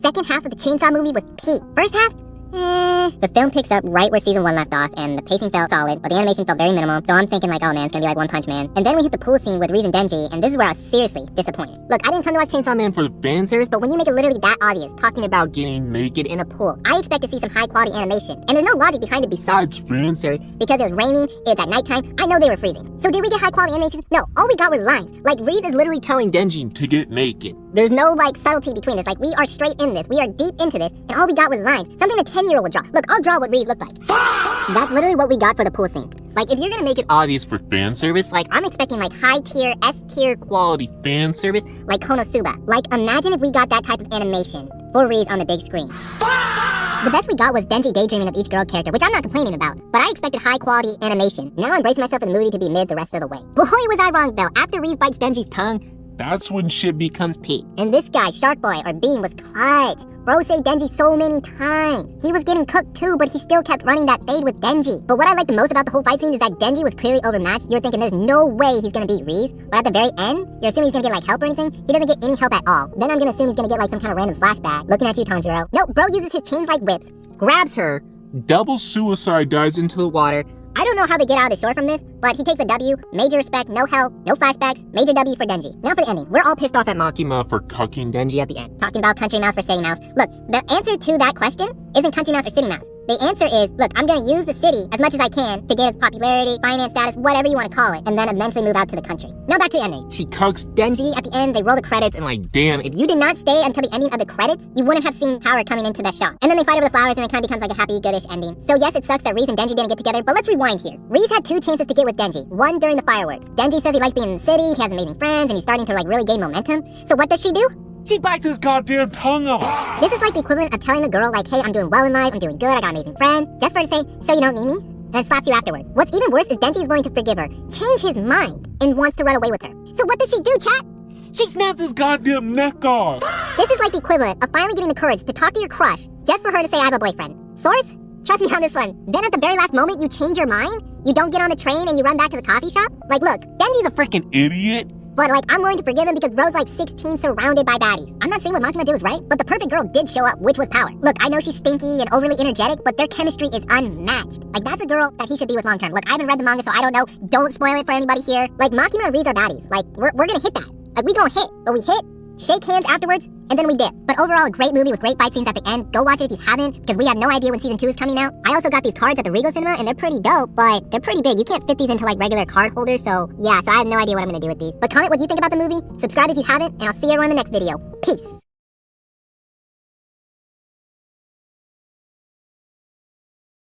second half of the Chainsaw movie was peak. First half? The film picks up right where season 1 left off, and the pacing felt solid, but the animation felt very minimal, so I'm thinking like, oh man, it's gonna be like One Punch Man. And then we hit the pool scene with Reese and Denji, and this is where I was seriously disappointed. Look, I didn't come to watch Chainsaw Man for the fan service, but when you make it literally that obvious, talking about getting naked in a pool, I expect to see some high quality animation, and there's no logic behind it besides fan service, because it was raining, it was at nighttime, I know they were freezing. So did we get high quality animation? No, all we got were lines. Like, Reese is literally telling Denji to get naked. There's no like subtlety between this, like we are straight in this, we are deep into this, and all we got was lines. Something a 10-year-old would draw. Look, I'll draw what Reese looked like. That's literally what we got for the pool scene. Like, if you're gonna make it obvious for fan service, like I'm expecting like high tier, S tier quality fan service, like Konosuba. Like, imagine if we got that type of animation for Reese on the big screen. The best we got was Denji daydreaming of each girl character, which I'm not complaining about, but I expected high quality animation. Now I'm bracing myself in the movie to be mid the rest of the way. Boy, was I wrong though. After Reese bites Denji's tongue, that's when shit becomes peak. And this guy, Shark Boy, or Bean, was clutch. Bro saved Denji so many times. He was getting cooked too, but he still kept running that fade with Denji. But what I like the most about the whole fight scene is that Denji was clearly overmatched. You're thinking there's no way he's gonna beat Reese, but at the very end, you're assuming he's gonna get like help or anything. He doesn't get any help at all. Then I'm gonna assume he's gonna get like some kind of random flashback. Looking at you, Tanjiro. Nope, bro uses his chains like whips, grabs her, double suicide dives into the water. I don't know how they get out of the shore from this, but he takes a W, major respect, no help, no flashbacks, major W for Denji. Now for the ending. We're all pissed off at Makima for cucking Denji at the end. Talking about Country Mouse for City Mouse. Look, the answer to that question isn't Country Mouse or City Mouse. The answer is, look, I'm gonna use the city as much as I can to get its popularity, finance status, whatever you want to call it, and then eventually move out to the country. Now back to the ending. She cucks Denji at the end, they roll the credits, and like, damn, if you did not stay until the ending of the credits, you wouldn't have seen power coming into that shot. And then they fight over the flowers, and it kind of becomes like a happy, goodish ending. So yes, it sucks that Reese and Denji didn't get together, but let's rewind here. Reese had 2 chances to get with Denji. One during the fireworks. Denji says he likes being in the city, he has amazing friends, and he's starting to like really gain momentum. So what does she do? She bites his goddamn tongue off. This is like the equivalent of telling a girl like, hey, I'm doing well in life, I'm doing good, I got amazing friends, just for her to say, so you don't need me? And then slaps you afterwards. What's even worse is Denji is willing to forgive her, change his mind, and wants to run away with her. So what does she do, chat? She snaps his goddamn neck off. This is like the equivalent of finally getting the courage to talk to your crush, just for her to say I have a boyfriend. Source? Trust me on this one. Then at the very last moment, you change your mind? You don't get on the train and you run back to the coffee shop? Like, look, Denji's a freaking idiot. But like, I'm willing to forgive him because bro's like 16 surrounded by baddies. I'm not saying what Makima did was right, but the perfect girl did show up, which was power. Look, I know she's stinky and overly energetic, but their chemistry is unmatched. Like, that's a girl that he should be with long term. Look, I haven't read the manga, so I don't know. Don't spoil it for anybody here. Like, Makima and Reese are baddies. Like, we're gonna hit that. Like, we gonna hit, but we hit, shake hands afterwards, and then we dip. But overall, a great movie with great fight scenes at the end. Go watch it if you haven't, because we have no idea when season 2 is coming out. I also got these cards at the Regal Cinema, and they're pretty dope, but they're pretty big. You can't fit these into like regular card holders, so yeah, so I have no idea what I'm gonna do with these. But comment what you think about the movie, subscribe if you haven't, and I'll see everyone in the next video. Peace.